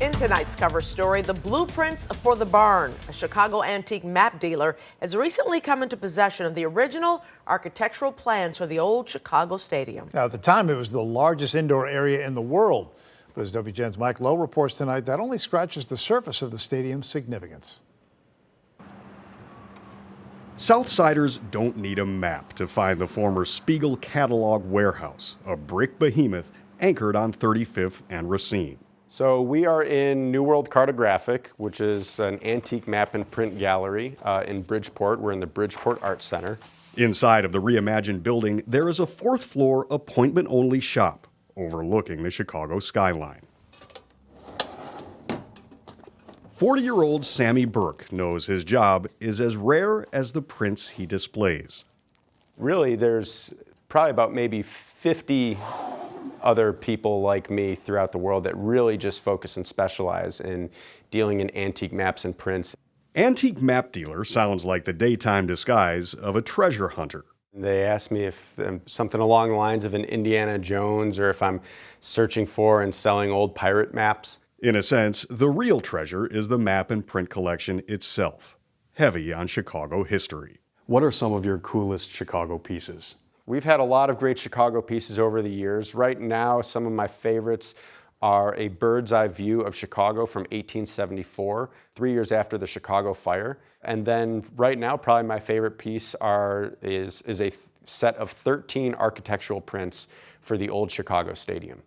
In tonight's cover story, the blueprints for the barn. A Chicago antique map dealer has recently come into possession of the original architectural plans for the old Chicago Stadium. Now, at the time, it was the largest indoor area in the world. But as WGN's Mike Lowe reports tonight, that only scratches the surface of the stadium's significance. Southsiders don't need a map to find the former Spiegel Catalog Warehouse, a brick behemoth anchored on 35th and Racine. So we are in New World Cartographic, which is an antique map and print gallery in Bridgeport. We're in the Bridgeport Arts Center. Inside of the reimagined building, there is a fourth-floor appointment-only shop overlooking the Chicago skyline. 40-year-old Sammy Burke knows his job is as rare as the prints he displays. Really, there's probably about maybe 50 other people like me throughout the world that really just focus and specialize in dealing in antique maps and prints. Antique map dealer sounds like the daytime disguise of a treasure hunter. They ask me if I'm something along the lines of an Indiana Jones or if I'm searching for and selling old pirate maps. In a sense, the real treasure is the map and print collection itself, heavy on Chicago history. What are some of your coolest Chicago pieces? We've had a lot of great Chicago pieces over the years. Right now, some of my favorites are a bird's eye view of Chicago from 1874, 3 years after the Chicago fire. And then right now, probably my favorite piece is a set of 13 architectural prints for the old Chicago Stadium.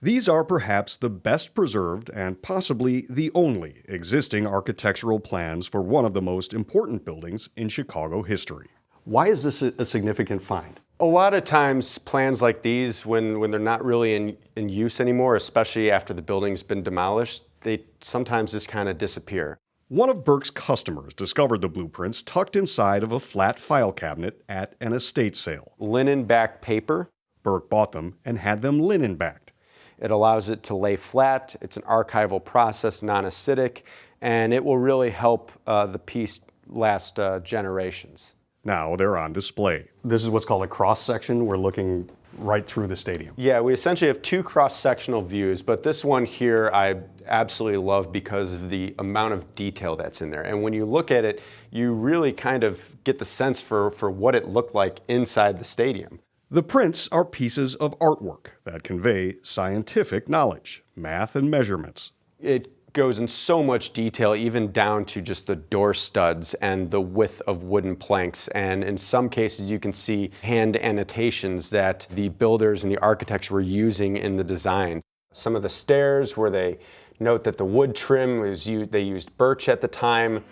These are perhaps the best preserved and possibly the only existing architectural plans for one of the most important buildings in Chicago history. Why is this a significant find? A lot of times plans like these, when they're not really in use anymore, especially after the building's been demolished, they sometimes just kind of disappear. One of Burke's customers discovered the blueprints tucked inside of a flat file cabinet at an estate sale. Linen back paper. Burke bought them and had them linen backed. It allows it to lay flat. It's an archival process, non-acidic, and it will really help the piece last generations. Now they're on display. This is what's called a cross-section. We're looking right through the stadium. Yeah, we essentially have two cross-sectional views, but this one here I absolutely love because of the amount of detail that's in there. And when you look at it, you really kind of get the sense for what it looked like inside the stadium. The prints are pieces of artwork that convey scientific knowledge, math and measurements. It goes in so much detail, even down to just the door studs and the width of wooden planks. And in some cases, you can see hand annotations that the builders and the architects were using in the design. Some of the stairs where they note that the wood trim was used, they used birch at the time.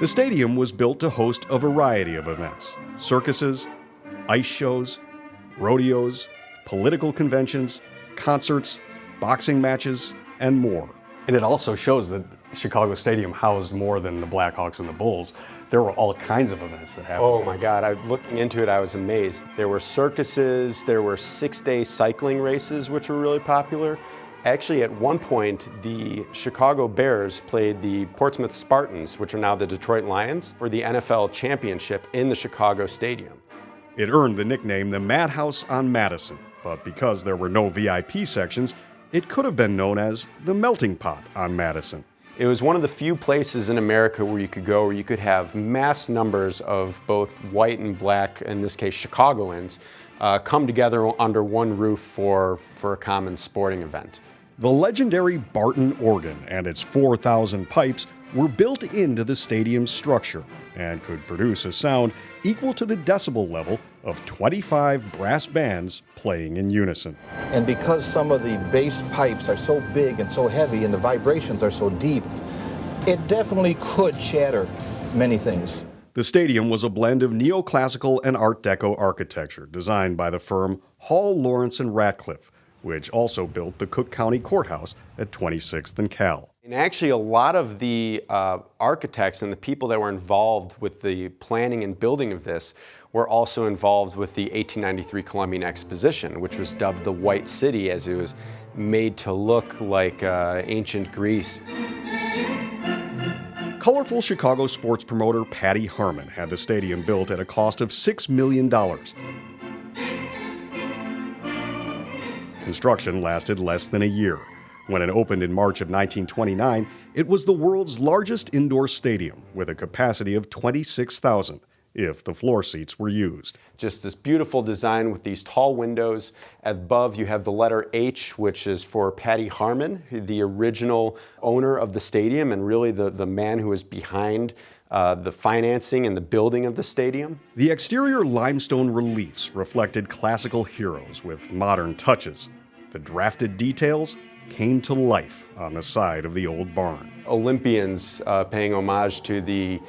The stadium was built to host a variety of events: circuses, ice shows, rodeos, political conventions, concerts, boxing matches, and more. And it also shows that Chicago Stadium housed more than the Blackhawks and the Bulls. There were all kinds of events that happened. Oh my God, looking into it, I was amazed. There were circuses, there were 6-day cycling races, which were really popular. Actually, at one point, the Chicago Bears played the Portsmouth Spartans, which are now the Detroit Lions, for the NFL championship in the Chicago Stadium. It earned the nickname the Madhouse on Madison, but because there were no VIP sections, it could have been known as the Melting Pot on Madison. It was one of the few places in America where you could go where you could have mass numbers of both white and black, in this case Chicagoans, come together under one roof for a common sporting event. The legendary Barton organ and its 4,000 pipes were built into the stadium's structure and could produce a sound equal to the decibel level of 25 brass bands playing in unison. And because some of the bass pipes are so big and so heavy and the vibrations are so deep, it definitely could shatter many things. The stadium was a blend of neoclassical and Art Deco architecture designed by the firm Hall, Lawrence and Ratcliffe, which also built the Cook County Courthouse at 26th and Cal. And actually, a lot of the architects and the people that were involved with the planning and building of this were also involved with the 1893 Columbian Exposition, which was dubbed the White City, as it was made to look like ancient Greece. Colorful Chicago sports promoter Patty Harmon had the stadium built at a cost of $6 million. Construction lasted less than a year. When it opened in March of 1929, it was the world's largest indoor stadium with a capacity of 26,000, if the floor seats were used. Just this beautiful design with these tall windows. Above you have the letter H, which is for Patty Harmon, the original owner of the stadium and really the man who was behind the financing and the building of the stadium. The exterior limestone reliefs reflected classical heroes with modern touches. The drafted details came to life on the side of the old barn. Olympians paying homage to the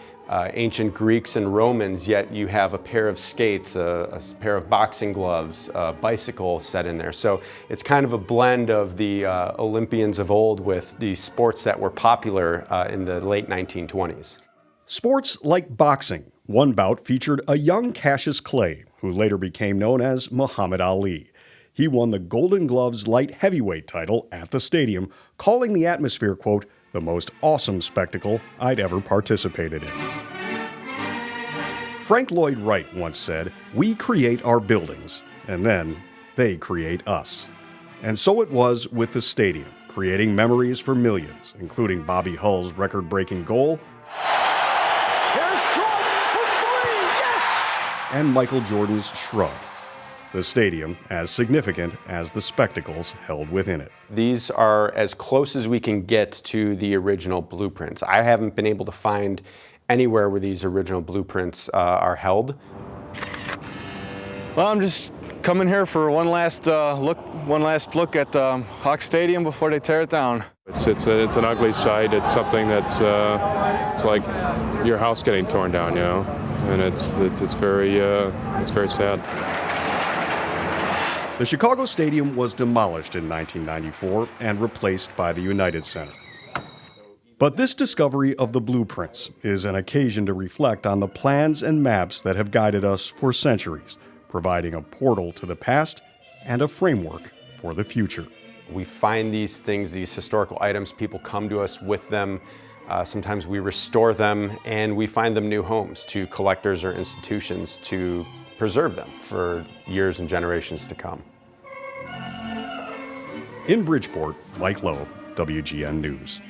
ancient Greeks and Romans, yet you have a pair of skates, a pair of boxing gloves, a bicycle set in there. So it's kind of a blend of the Olympians of old with the sports that were popular in the late 1920s. Sports like boxing. One bout featured a young Cassius Clay, who later became known as Muhammad Ali. He won the Golden Gloves light heavyweight title at the stadium, calling the atmosphere, quote, the most awesome spectacle I'd ever participated in. Frank Lloyd Wright once said, "We create our buildings, and then they create us." And so it was with the stadium, creating memories for millions, including Bobby Hull's record-breaking goal, Here's Jordan for three, yes! and Michael Jordan's shrug. The stadium as significant as the spectacles held within it. These are as close as we can get to the original blueprints. I haven't been able to find anywhere where these original blueprints are held. Well, I'm just coming here for one last look at Hawk Stadium before they tear it down. It's an ugly sight. It's something that's it's like your house getting torn down, you know, and it's very sad. The Chicago Stadium was demolished in 1994 and replaced by the United Center. But this discovery of the blueprints is an occasion to reflect on the plans and maps that have guided us for centuries, providing a portal to the past and a framework for the future. We find these things, these historical items, people come to us with them. Sometimes we restore them and we find them new homes to collectors or institutions to preserve them for years and generations to come. In Bridgeport, Mike Lowe, WGN News.